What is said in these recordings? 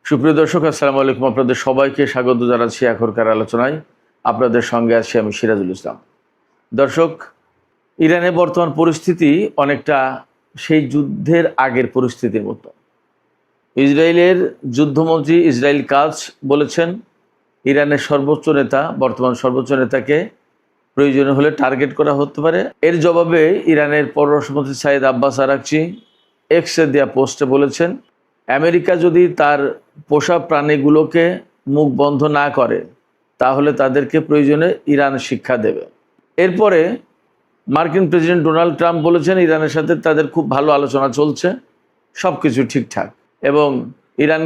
সুপ্রিয় দর্শক, আসসালামু আলাইকুম। আপনাদের সবাইকে স্বাগত জানাচ্ছি এখনকার আলোচনায়। আপনাদের সঙ্গে আছি আমি সিরাজুল ইসলাম। দর্শক, ইরানের বর্তমান পরিস্থিতি অনেকটা সেই যুদ্ধের আগের পরিস্থিতির মতো। ইসরায়েলের যুদ্ধমন্ত্রী ইসরায়েল কাজ বলেছেন, ইরানের সর্বোচ্চ নেতা, বর্তমান সর্বোচ্চ নেতাকে প্রয়োজন হলে টার্গেট করা হতে পারে। এর জবাবে ইরানের পররাষ্ট্রমন্ত্রী সাইদ আব্বাস আরাকচি এক্সে দেয়া পোস্টে বলেছেন, আমেরিকা যদি তার পোষা প্রাণীগুলোকে মুখ বন্ধ না করে তাহলে তাদেরকে প্রয়োজনে ইরান শিক্ষা দেবে। এরপরে মার্কিন প্রেসিডেন্ট ডোনাল্ড ট্রাম্প বলেছেন, ইরানের সাথে তাদের খুব ভালো আলোচনা চলছে, সব কিছু ঠিকঠাক, এবং ইরান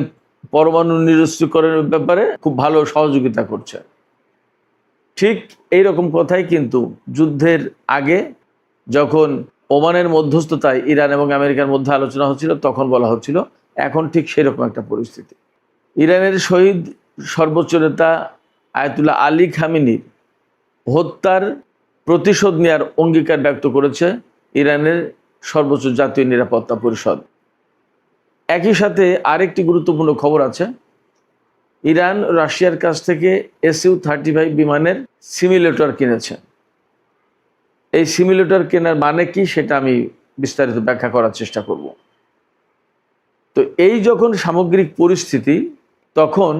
পরমাণু নিরস্ত্রীকরণের ব্যাপারে খুব ভালো সহযোগিতা করছে। ঠিক এই রকম কথাই কিন্তু যুদ্ধের আগে যখন ওমানের মধ্যস্থতায় ইরান এবং আমেরিকার মধ্যে আলোচনা হচ্ছিল তখন বলা হচ্ছিল। এখন ঠিক সেরকম একটা পরিস্থিতি। ইরানের শহীদ সর্বোচ্চ নেতা আয়াতুল্লাহ আলী খামেনির হত্যার প্রতিশোধ নেওয়ার অঙ্গীকার ব্যক্ত করেছে ইরানের সর্বোচ্চ জাতীয় নিরাপত্তা পরিষদ। একই সাথে আরেকটি গুরুত্বপূর্ণ খবর আছে, ইরান রাশিয়ার কাছ থেকে SU-35 বিমানের সিমুলেটর কিনেছে। এই সিমুলেটর কেনার মানে কি সেটা আমি বিস্তারিত ব্যাখ্যা করার চেষ্টা করব। তো এই যখন সামগ্রিক পরিস্থিতি, তখন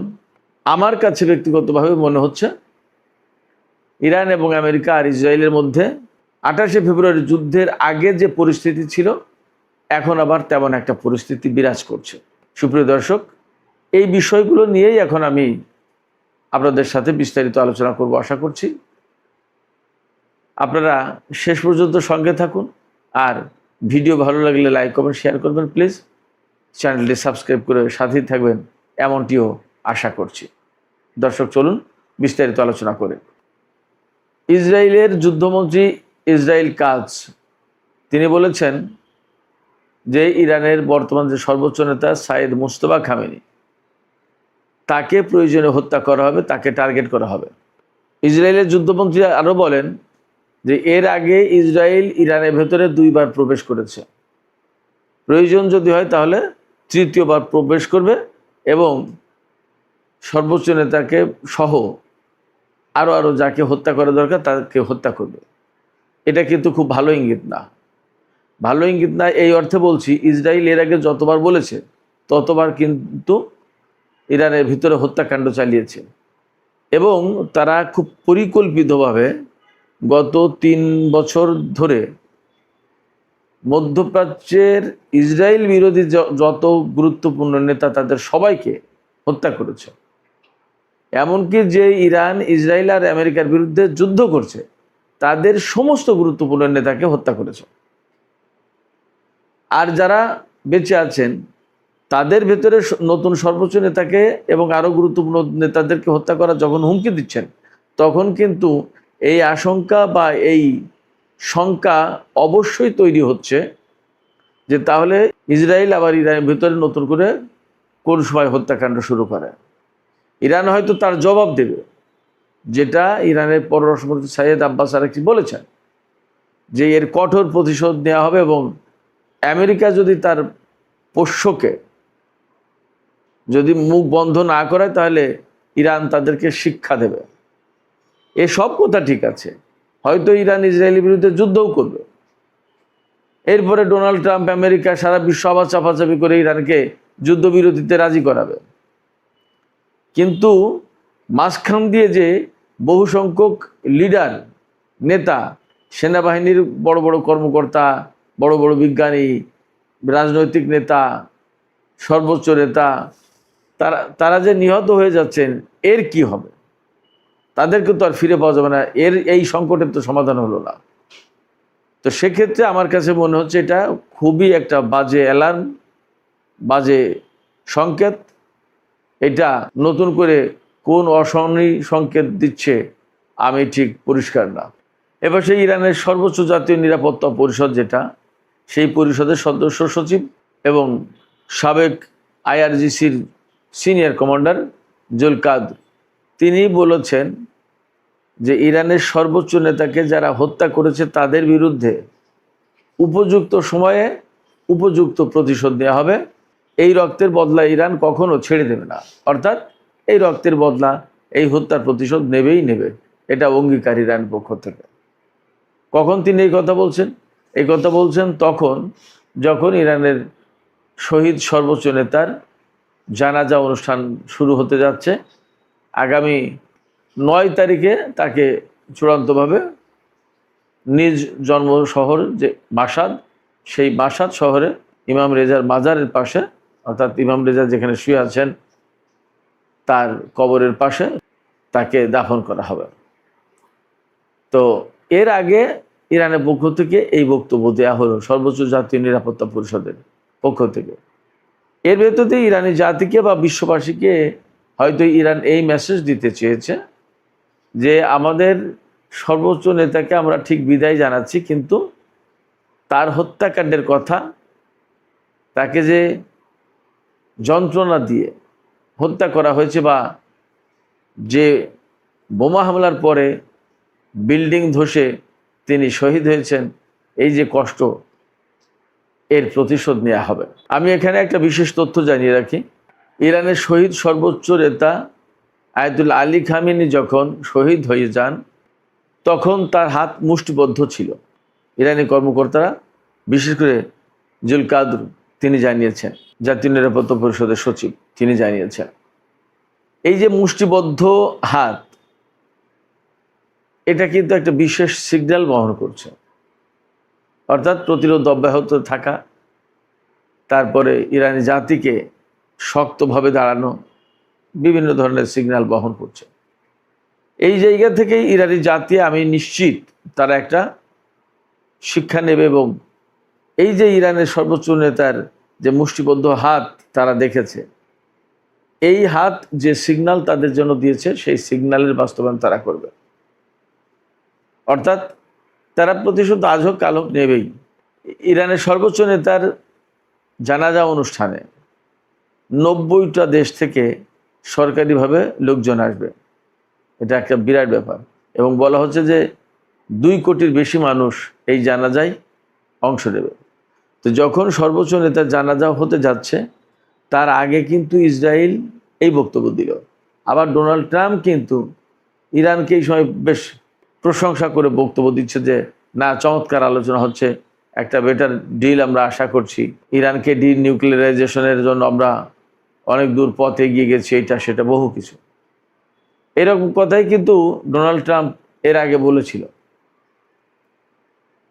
আমার কাছে ব্যক্তিগতভাবে মনে হচ্ছে ইরান এবং আমেরিকা আর ইসরায়েলের মধ্যে 28শে ফেব্রুয়ারি যুদ্ধের আগে যে পরিস্থিতি ছিল এখন আবার তেমন একটা পরিস্থিতি বিরাজ করছে। সুপ্রিয় দর্শক, এই বিষয়গুলো নিয়েই এখন আমি আপনাদের সাথে বিস্তারিত আলোচনা করব আশা করছি। আপনারা শেষ পর্যন্ত সঙ্গে থাকুন, আর ভিডিও ভালো লাগলে লাইক কমেন্ট শেয়ার করবেন প্লিজ। চ্যানেলটি সাবস্ক্রাইব করে সাথেই থাকবেন এমনটিও আশা করছি। দর্শক, চলুন বিস্তারিত আলোচনা করে। ইসরায়েলের যুদ্ধমন্ত্রী ইসরায়েল কাজ তিনি বলেছেন যে ইরানের বর্তমান যে সর্বোচ্চ নেতা সাইদ মুস্তফা খামেনি, তাকে প্রয়োজনে হত্যা করা হবে, তাকে টার্গেট করা হবে। ইসরায়েলের যুদ্ধমন্ত্রী আরও বলেন যে এর আগে ইসরায়েল ইরানের ভেতরে 2বার প্রবেশ করেছে, প্রয়োজন যদি হয় তাহলে 3য়বার প্রবেশ করবে এবং সর্বোচ্চ নেতাকে সহ আরও যাকে হত্যা করা দরকার তাকে হত্যা করবে। এটা কিন্তু খুব ভালো ইঙ্গিত না। ভালো ইঙ্গিত না এই অর্থে বলছি, ইসরায়েল এর আগে যতবার বলেছে ততবার কিন্তু ইরানের ভিতরে হত্যাকাণ্ড চালিয়েছে, এবং তারা খুব পরিকল্পিতভাবে গত 3 বছর ধরে মধ্যপ্রাচ্যের ইসরায়েল বিরোধী যত গুরুত্বপূর্ণ নেতা তাদের সবাইকে হত্যা করেছে। এমনকি যে ইরান ইসরায়েল আর আমেরিকার বিরুদ্ধে যুদ্ধ করছে তাদের সমস্ত গুরুত্বপূর্ণ নেতাকে হত্যা করেছে। আর যারা বেঁচে আছেন তাদের ভেতরে নতুন সর্বোচ্চ নেতাকে এবং আরও গুরুত্বপূর্ণ নেতাদেরকে হত্যা করা যখন হুমকি দিচ্ছেন, তখন কিন্তু এই আশঙ্কা বা এই শঙ্কা অবশ্যই তৈরি হচ্ছে যে তাহলে ইসরায়েল আবার ইরানের ভেতরে নতুন করে কোন সময় হত্যাকাণ্ড শুরু করে। ইরান হয়তো তার জবাব দেবে, যেটা ইরানের পররাষ্ট্রমন্ত্রী সাইদ আব্বাস আরাকচি বলেছেন যে এর কঠোর প্রতিশোধ নেওয়া হবে, এবং আমেরিকা যদি তার পোষ্যকে যদি মুখ বন্ধ না করে তাহলে ইরান তাদেরকে শিক্ষা দেবে। এসব কথা ঠিক আছে, হয়তো ইরান ইসরায়েলের বিরুদ্ধে যুদ্ধও করবে। এরপরে ডোনাল্ড ট্রাম্প আমেরিকা সারা বিশ্ব আবার চাপাচাপি করে ইরানকে যুদ্ধবিরতিতে রাজি করাবে। কিন্তু মাঝখান দিয়ে যে বহু সংখ্যক লিডার, নেতা, সেনাবাহিনীর বড় বড় কর্মকর্তা, বড় বড় বিজ্ঞানী, রাজনৈতিক নেতা, সর্বোচ্চ নেতা, তারা যে নিহত হয়ে যাচ্ছেন, এর কি হবে? তাদেরকে তো আর ফিরে পাওয়া যাবে না। এই সংকটের তো সমাধান হলো না। তো সেক্ষেত্রে আমার কাছে মনে হচ্ছে এটা খুবই একটা বাজে অ্যালার্ম, বাজে সংকেত। এটা নতুন করে কোন অশনি সংকেত দিচ্ছে আমি ঠিক পরিষ্কার না। এবার সেই ইরানের সর্বোচ্চ জাতীয় নিরাপত্তা পরিষদ, যেটা সেই পরিষদের সদস্য সচিব এবং সাবেক IRGCর সিনিয়র কমান্ডার জুলকাদ, তিনি বলেছেন যে ইরানের সর্বোচ্চ নেতাকে যারা হত্যা করেছে তাদের বিরুদ্ধে উপযুক্ত সময়ে উপযুক্ত প্রতিশোধ নেওয়া হবে, এই রক্তের বদলা ইরান কখনো ছেড়ে দেবে না, অর্থাৎ এই রক্তের বদলা, এই হত্যার প্রতিশোধ নেবেই নেবে, এটা অঙ্গীকার ইরান পক্ষ থেকে। কখন তিনি এই কথা বলছেন? এই কথা বলছেন তখন যখন ইরানের শহীদ সর্বোচ্চ নেতার জানাজা অনুষ্ঠান শুরু হতে যাচ্ছে। আগামী 9 তারিখে তাকে চূড়ান্তভাবে নিজ জন্ম শহর যে মাশাদ, সেই মাশাদ শহরে ইমাম রেজার মাজারের পাশে, অর্থাৎ ইমাম রেজা যেখানে শুয়ে আছেন তার কবরের পাশে তাকে দাফন করা হবে। তো এর আগে ইরানের পক্ষ থেকে এই বক্তব্য দেওয়া হলো সর্বোচ্চ জাতীয় নিরাপত্তা পরিষদের পক্ষ থেকে। এর ভেতরে ইরানি জাতিকে বা বিশ্ববাসীকে হয়তো ইরান এই মেসেজ দিতে চেয়েছে যে আমাদের সর্বোচ্চ নেতাকে আমরা ঠিক বিদায় জানাচ্ছি, কিন্তু তার হত্যাকাণ্ডের কথা, তাকে যে যন্ত্রণা দিয়ে হত্যা করা হয়েছে বা যে বোমা হামলার পরে বিল্ডিং ধসে তিনি শহীদ হয়েছেন, এই যে কষ্ট, এর প্রতিশোধ নেওয়া হবে। আমি এখানে একটা বিশেষ তথ্য জানিয়ে রাখি। ইরানের শহীদ সর্বোচ্চ নেতা আয়াতুল্লাহ আলী খামেনি যখন শহীদ হয়ে যান তখন তার হাত মুষ্টিবদ্ধ ছিল। ইরানি কর্মকর্তারা, বিশেষ করে জুলকাদর তিনি জানিয়েছেন, জাতীয় নিরাপত্তা পরিষদের সচিব তিনি জানিয়েছেন, এই যে মুষ্টিবদ্ধ হাত, এটা কিন্তু একটা বিশেষ সিগন্যাল বহন করছে, অর্থাৎ প্রতিরোধ অব্যাহত থাকা, তারপরে ইরানি জাতিকে শক্তভাবে দাঁড়ানো, বিভিন্ন ধরনের সিগন্যাল বহন করছে। এই জায়গা থেকে ইরানি জাতি, আমি নিশ্চিত তারা একটা শিক্ষা নেবে এবং এই যে ইরানের সর্বোচ্চ নেতার যে মুষ্টিবদ্ধ হাত তারা দেখেছে, এই হাত যে সিগন্যাল তাদের জন্য দিয়েছে সেই সিগন্যালের বাস্তবায়ন তারা করবে। অর্থাৎ তারা প্রতিশোধ আজ হোক কাল হোক নেবেই। ইরানের সর্বোচ্চ নেতার জানাজা অনুষ্ঠানে 90টা দেশ থেকে সরকারিভাবে লোকজন আসবে, এটা একটা বিরাট ব্যাপার। এবং বলা হচ্ছে যে 2 কোটির বেশি মানুষ এই জানাজায় অংশ নেবে। তো যখন সর্বোচ্চ নেতার জানাজা হতে যাচ্ছে তার আগে কিন্তু ইসরায়েল এই বক্তব্য দিল। আবার ডোনাল্ড ট্রাম্প কিন্তু ইরানকে এই সময় বেশ প্রশংসা করে বক্তব্য দিচ্ছে যে না, চমৎকার আলোচনা হচ্ছে, একটা বেটার ডিল আমরা আশা করছি, ইরানকে ডিনিউক্লিয়ারাইজেশনের জন্য আমরা অনেক দূর পথ এগিয়ে গেছি, এইটা সেটা বহু কিছু। এরকম কথাই কিন্তু ডোনাল্ড ট্রাম্প এর আগে বলেছিল।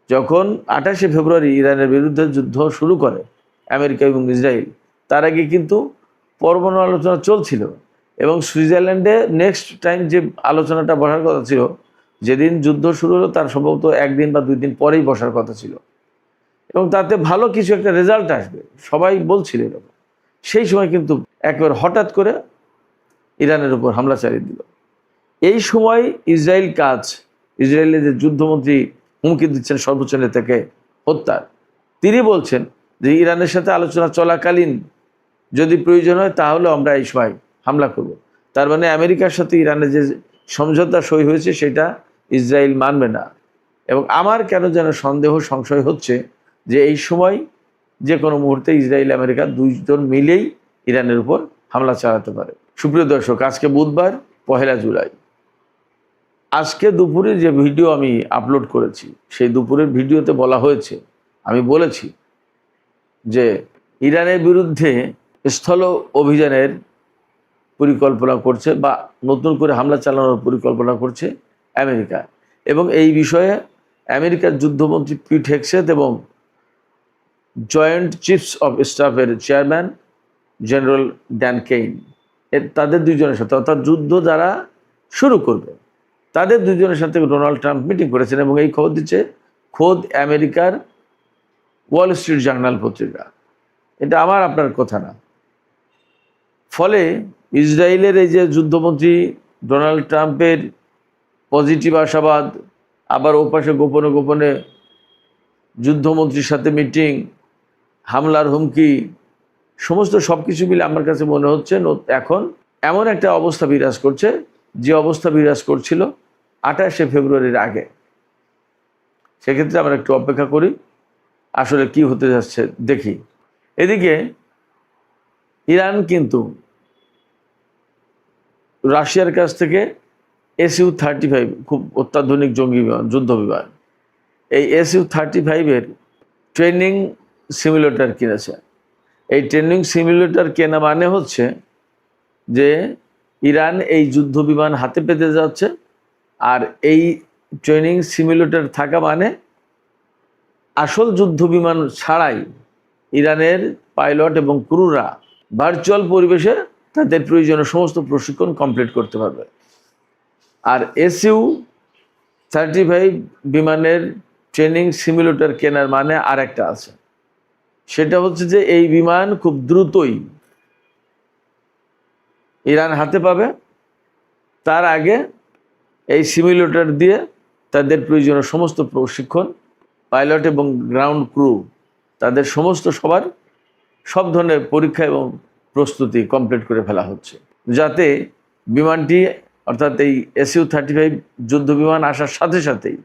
যখন 28শে ফেব্রুয়ারি ইরানের বিরুদ্ধে যুদ্ধ শুরু করে আমেরিকা এবং ইসরায়েল, তার আগে কিন্তু পরমাণু আলোচনা চলছিল এবং সুইজারল্যান্ডে নেক্সট টাইম যে আলোচনাটা বসার কথা ছিল, যেদিন যুদ্ধ শুরু হলো তার সম্ভবত 1 দিন বা 2 দিন পরেই বসার কথা ছিল এবং তাতে ভালো কিছু একটা রেজাল্ট আসবে সবাই বলছিল এরকম। সেই সময় কিন্তু একবার হঠাৎ করে ইরানের উপর হামলা চালিয়ে দিল। এই সময় ইসরায়েলের যে যুদ্ধমন্ত্রী হুমকি দিচ্ছেন সর্বোচ্চ নেতাকে হত্যার, তিনি বলছেন যে ইরানের সাথে আলোচনা চলাকালীন যদি প্রয়োজন হয় তাহলে আমরা এই সময় হামলা করব। তার মানে আমেরিকার সাথে ইরানের যে সমঝোতা সই হয়েছে সেটা ইসরায়েল মানবে না। এবং আমার কেন যেন সন্দেহ সংশয় হচ্ছে যে এই সময় যে কোনো মুহূর্তে ইসরায়েল আমেরিকা 2 জন মিলেই ইরানের উপর হামলা চালাতে পারে। সুপ্রিয় দর্শক, আজকে বুধবার 1 জুলাই। আজকে দুপুরে যে ভিডিও আমি আপলোড করেছি সেই দুপুরের ভিডিওতে বলা হয়েছে, আমি বলেছি যে ইরানের বিরুদ্ধে স্থল অভিযানের পরিকল্পনা করছে বা নতুন করে হামলা চালানোর পরিকল্পনা করছে আমেরিকা। এবং এই বিষয়ে আমেরিকার যুদ্ধমন্ত্রী পিট হেগসেথ এবং জয়েন্ট চিফস অফ স্টাফের চেয়ারম্যান জেনারেল ড্যান কেইন, তাদের 2 জনের সাথে, অর্থাৎ যুদ্ধ যারা শুরু করবে তাদের 2 জনের সাথে ডোনাল্ড ট্রাম্প মিটিং করেছেন। এবং এই খবর দিচ্ছে খোদ আমেরিকার ওয়াল স্ট্রিট জার্নাল পত্রিকা, এটা আমার আপনার কথা না। ফলে ইসরায়েলের এই যে যুদ্ধমন্ত্রী ডোনাল্ড ট্রাম্পের পজিটিভ আশাবাদ, আবার ওপাশে গোপনে গোপনে যুদ্ধমন্ত্রীর সাথে মিটিং, হামলার হুমকি, সমস্ত সব কিছু মিলে আমার কাছে মনে হচ্ছে এখন এমন একটা অবস্থা বিরাজ করছে যে অবস্থা বিরাজ করছিল 28শে ফেব্রুয়ারির আগে। সেক্ষেত্রে আমরা একটু অপেক্ষা করি আসলে কি হতে যাচ্ছে দেখি। এদিকে ইরান কিন্তু রাশিয়ার কাছ থেকে SU-35 খুব অত্যাধুনিক জঙ্গি বিমান, যুদ্ধ বিমান, এই SU-35 ট্রেনিং সিমুলেটর কিনেছে। এই ট্রেনিং সিমুলেটর কেনা মানে হচ্ছে যে ইরান এই যুদ্ধ বিমান হাতে পেতে যাচ্ছে, আর এই ট্রেনিং সিমুলেটর থাকা মানে আসল যুদ্ধ বিমান ছাড়াই ইরানের পাইলট এবং ক্রুরা ভার্চুয়াল পরিবেশে তাদের প্রয়োজনীয় সমস্ত প্রশিক্ষণ কমপ্লিট করতে পারবে। আর SU-35 বিমানের ট্রেনিং সিমুলেটর কেনার মানে আর একটা আছে, সেটা হচ্ছে যে এই বিমান খুব দ্রুতই ইরান হাতে পাবে। তার আগে এই সিমুলেটর দিয়ে তাদের প্রয়োজনীয় সমস্ত প্রশিক্ষণ, পাইলট এবং গ্রাউন্ড ক্রু তাদের সমস্ত সব ধরনের পরীক্ষা এবং প্রস্তুতি কমপ্লিট করে ফেলা হচ্ছে, যাতে বিমানটি অর্থাৎ এই SU-35 যুদ্ধ বিমান আসার সাথে সাথেই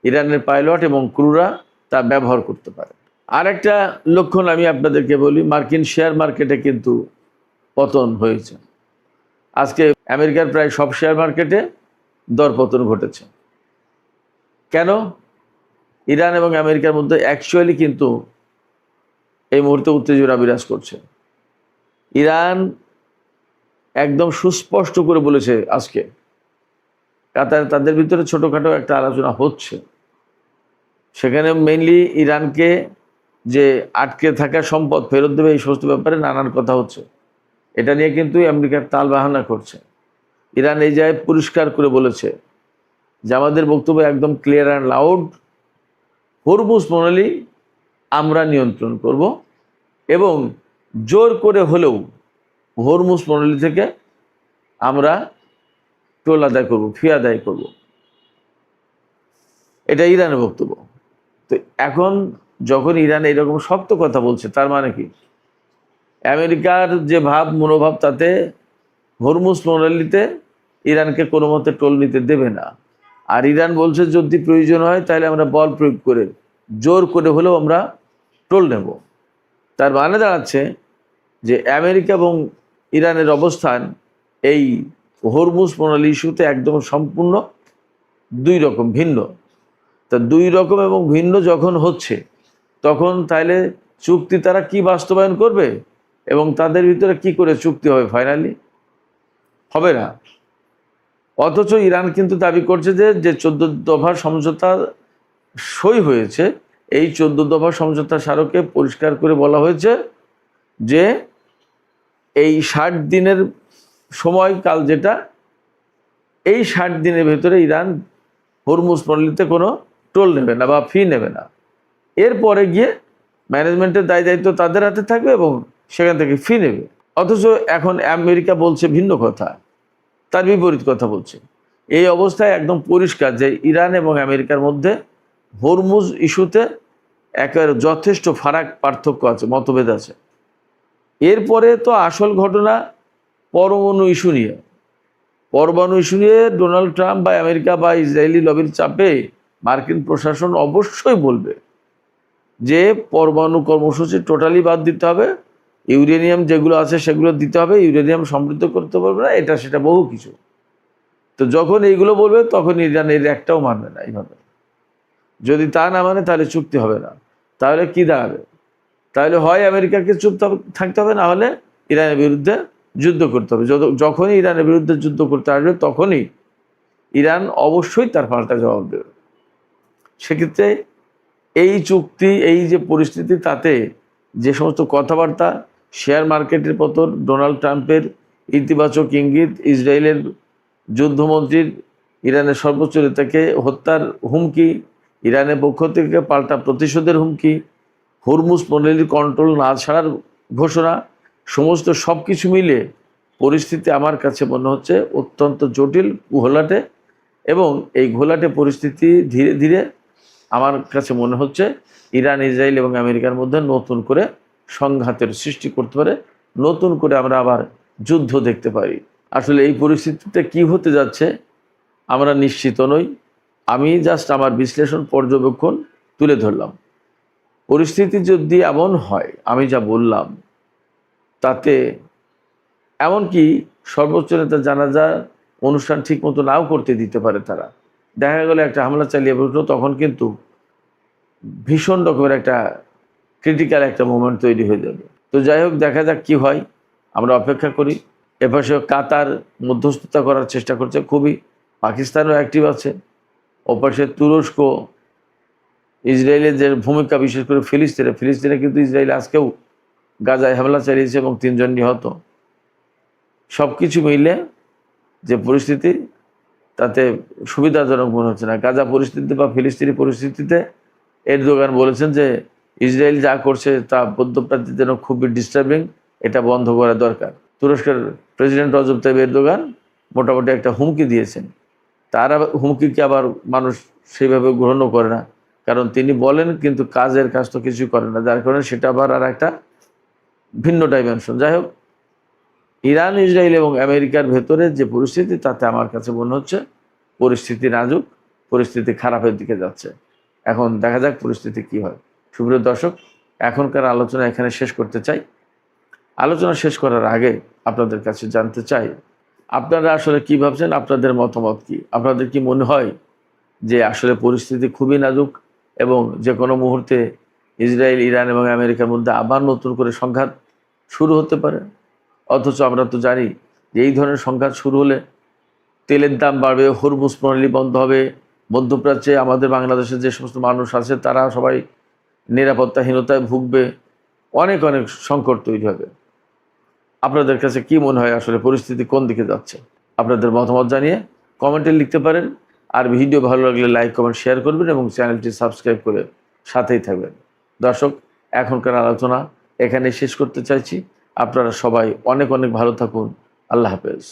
ইরানের পাইলট এবং ক্রুরা তা ব্যবহার করতে পারে। আর একটা লক্ষণ আমি আপনাদেরকে বলি, মার্কিন শেয়ার মার্কেটে কিন্তু পতন হয়েছে। আজকে আমেরিকার প্রায় সব শেয়ার মার্কেটে দরপতন ঘটেছে। কেন? ইরান এবং আমেরিকার মধ্যে অ্যাকচুয়ালি কিন্তু এই মুহূর্তে উত্তেজনা বিরাজ করছে। ইরান একদম সুস্পষ্ট করে বলেছে আজকে, কাতার তাদের ভিতরে ছোটোখাটো একটা আলোচনা হচ্ছে, সেখানে মেইনলি ইরানকে যে আটকে থাকা সম্পদ ফেরত দেবে এই সমস্ত ব্যাপারে নানান কথা হচ্ছে। এটা নিয়ে কিন্তু আমেরিকার তাল বাহানা করছে। ইরান এই জায়গায় পরিষ্কার করে বলেছে যে আমাদের বক্তব্য একদম ক্লিয়ার অ্যান্ড লাউড, হরমুজ প্রণালী আমরা নিয়ন্ত্রণ করব এবং জোর করে হলেও হরমুজ প্রণালী থেকে আমরা টোল আদায় করব, ফি আদায় করব। এটা ইরানের বক্তব্য। তো এখন যখন ইরান এরকম শক্ত কথা বলছে, তার মানে কি আমেরিকার যে মনোভাব তাতে হরমুজ প্রণালীতে ইরানকে কোনো মতে টোল নিতে দেবে না। আর ইরান বলছে যদি প্রয়োজন হয় তাহলে আমরা বল প্রয়োগ করে জোর করে হলেও আমরা টোল নেব। তার মানে দাঁড়াচ্ছে যে আমেরিকা এবং ইরানের অবস্থান এই হরমুজ প্রণালী ইস্যুতে একদম সম্পূর্ণ দুই রকম ভিন্ন। তা দুই রকম এবং ভিন্ন যখন হচ্ছে, তখন তাহলে চুক্তি তারা কি বাস্তবায়ন করবে এবং তাদের ভিতরে কি করে চুক্তি হবে? ফাইনালি হবে না। অথচ ইরান কিন্তু দাবি করছে যে 14 দফা সমঝোতা সই হয়েছে, এই 14 দফা সমঝোতা স্মারকে পরিষ্কার করে বলা হয়েছে যে এই 60 দিনের সময়কাল, যেটা এই 60 দিনের ভেতরে ইরান হরমুজ প্রণালীতে কোনো টোল নেবে না বা ফি নেবে না। এরপরে গিয়ে ম্যানেজমেন্টের দায়িত্ব তাদের হাতে থাকবে এবং সেখান থেকে ফি নেবে। অথচ এখন আমেরিকা বলছে ভিন্ন কথা, তার বিপরীত কথা বলছে। এই অবস্থায় একদম পরিষ্কার যে ইরান এবং আমেরিকার মধ্যে হরমুজ ইস্যুতে একেবারে যথেষ্ট পার্থক্য আছে, মতভেদ আছে। এরপরে তো আসল ঘটনা পরমাণু ইস্যু নিয়ে। পরমাণু ইস্যু নিয়ে ডোনাল্ড ট্রাম্প বা আমেরিকা বা ইসরায়েলি লবির চাপে মার্কিন প্রশাসন অবশ্যই বলবে যে পরমাণু কর্মসূচি টোটালি বাদ দিতে হবে, ইউরেনিয়াম যেগুলো আছে সেগুলো দিতে হবে, ইউরেনিয়াম সমৃদ্ধ করতে পারবে না, এটা সেটা বহু কিছু। তো যখন এইগুলো বলবে তখন ইরান এর একটাও মানবে না। এইভাবে যদি তা না মানে তাহলে চুক্তি হবে না। তাহলে কি দাঁড়াবে? তাহলে হয় আমেরিকাকে চুপ থাকতে হবে, না হলে ইরানের বিরুদ্ধে যুদ্ধ করতে হবে। যখনই ইরানের বিরুদ্ধে যুদ্ধ করতে আসবে তখনই ইরান অবশ্যই তার পাল্টা জবাব দেবে। সেক্ষেত্রে এই চুক্তি, এই যে পরিস্থিতি, তাতে যে সমস্ত কথাবার্তা, শেয়ার মার্কেটের পতন, ডোনাল্ড ট্রাম্পের ইতিবাচক ইঙ্গিত, ইসরায়েলের যুদ্ধমন্ত্রীর ইরানের সর্বোচ্চ নেতাকে হত্যার হুমকি, ইরানের পক্ষ থেকে পাল্টা প্রতিশোধের হুমকি, হরমুজ প্রণালীর কন্ট্রোল না ছাড়ার ঘোষণা, সমস্ত সব কিছু মিলে পরিস্থিতি আমার কাছে মনে হচ্ছে অত্যন্ত জটিল, ঘোলাটে। এবং এই ঘোলাটে পরিস্থিতি ধীরে ধীরে আমার কাছে মনে হচ্ছে ইরান, ইসরায়েল এবং আমেরিকার মধ্যে নতুন করে সংঘাতের সৃষ্টি করতে পারে, নতুন করে আমরা আবার যুদ্ধ দেখতে পারি। আসলে এই পরিস্থিতিতে কি হতে যাচ্ছে আমরা নিশ্চিত নই। আমি জাস্ট আমার বিশ্লেষণ, পর্যবেক্ষণ তুলে ধরলাম। পরিস্থিতি যদি এমন হয়, আমি যা বললাম, তাতে এমনকি সর্বোচ্চ নেতা জানাজা অনুষ্ঠান ঠিক মতো নাও করতে দিতে পারে তারা। দেখা গেল একটা হামলা চালিয়ে বসলো, তখন কিন্তু ভীষণ রকমের একটা ক্রিটিক্যাল একটা মোমেন্ট তৈরি হয়ে যাবে। তো যাই হোক, দেখা যাক কি হয়, আমরা অপেক্ষা করি। এপাশে কাতার মধ্যস্থতা করার চেষ্টা করছে খুবই, পাকিস্তানও অ্যাক্টিভ আছে। ওপাশে তুরস্ক, ইসরায়েলের যে ভূমিকা, বিশেষ করে ফিলিস্তিনে কিন্তু ইসরায়েল আজকেও গাজায় হামলা চালিয়েছে এবং 3 জন নিহত। সব কিছু মিলে যে পরিস্থিতি, তাতে সুবিধাজনক মনে হচ্ছে না। গাজা পরিস্থিতি বা ফিলিস্তিনি পরিস্থিতিতে এরদোগান বলেছেন যে ইসরায়েল যা করছে তা মধ্যপ্রাচ্যের জন্য খুবই ডিস্টার্বিং, এটা বন্ধ করা দরকার। তুরস্কের প্রেসিডেন্ট রজব তাইয়িপ এরদোগান মোটামুটি একটা হুমকি দিয়েছেন। তার হুমকিকে আবার মানুষ সেইভাবে গ্রহণও করে না, কারণ তিনি বলেন কিন্তু কাজের কাজ তো কিছুই করেন না, যার কারণে সেটা আবার আর একটা ভিন্ন ডাইমেনশন। যাই হোক, ইরান, ইসরায়েল এবং আমেরিকার ভেতরে যে পরিস্থিতি, তাতে আমার কাছে মনে হচ্ছে পরিস্থিতি নাজুক, পরিস্থিতি খারাপের দিকে যাচ্ছে। এখন দেখা যাক পরিস্থিতি কি হয়। সুপ্রিয় দর্শক, এখনকার আলোচনা এখানে শেষ করতে চাই। আলোচনা শেষ করার আগে আপনাদের কাছে জানতে চাই, আপনারা আসলে কি ভাবছেন, আপনাদের মতামত কি? আপনাদের কি মনে হয় যে আসলে পরিস্থিতি খুবই নাজুক এবং যে কোনো মুহূর্তে ইসরায়েল, ইরান এবং আমেরিকার মধ্যে আবার নতুন করে সংঘাত শুরু হতে পারে? অথচ আমরা তো জানি যে এই ধরনের সংঘাত শুরু হলে তেলের দাম বাড়বে, হরমুজ প্রণালী বন্ধ হবে, মধ্যপ্রাচ্যে আমাদের বাংলাদেশের যে সমস্ত মানুষ আছে তারা সবাই নিরাপত্তাহীনতায় ভুগবে, অনেক অনেক সংকট তৈরি হবে। আপনাদের কাছে কি মনে হয় আসলে পরিস্থিতি কোন দিকে যাচ্ছে? আপনাদের মতামত জানিয়ে কমেন্টে লিখতে পারেন। আর ভিডিও ভালো লাগলে লাইক, কমেন্ট, শেয়ার করবেন এবং চ্যানেলটি সাবস্ক্রাইব করে সাথেই থাকবেন। দর্শক, এখনকার আলোচনা এখানে শেষ করতে চাইছি। আপনারা সবাই অনেক অনেক ভালো থাকুন। আল্লাহ হাফেজ।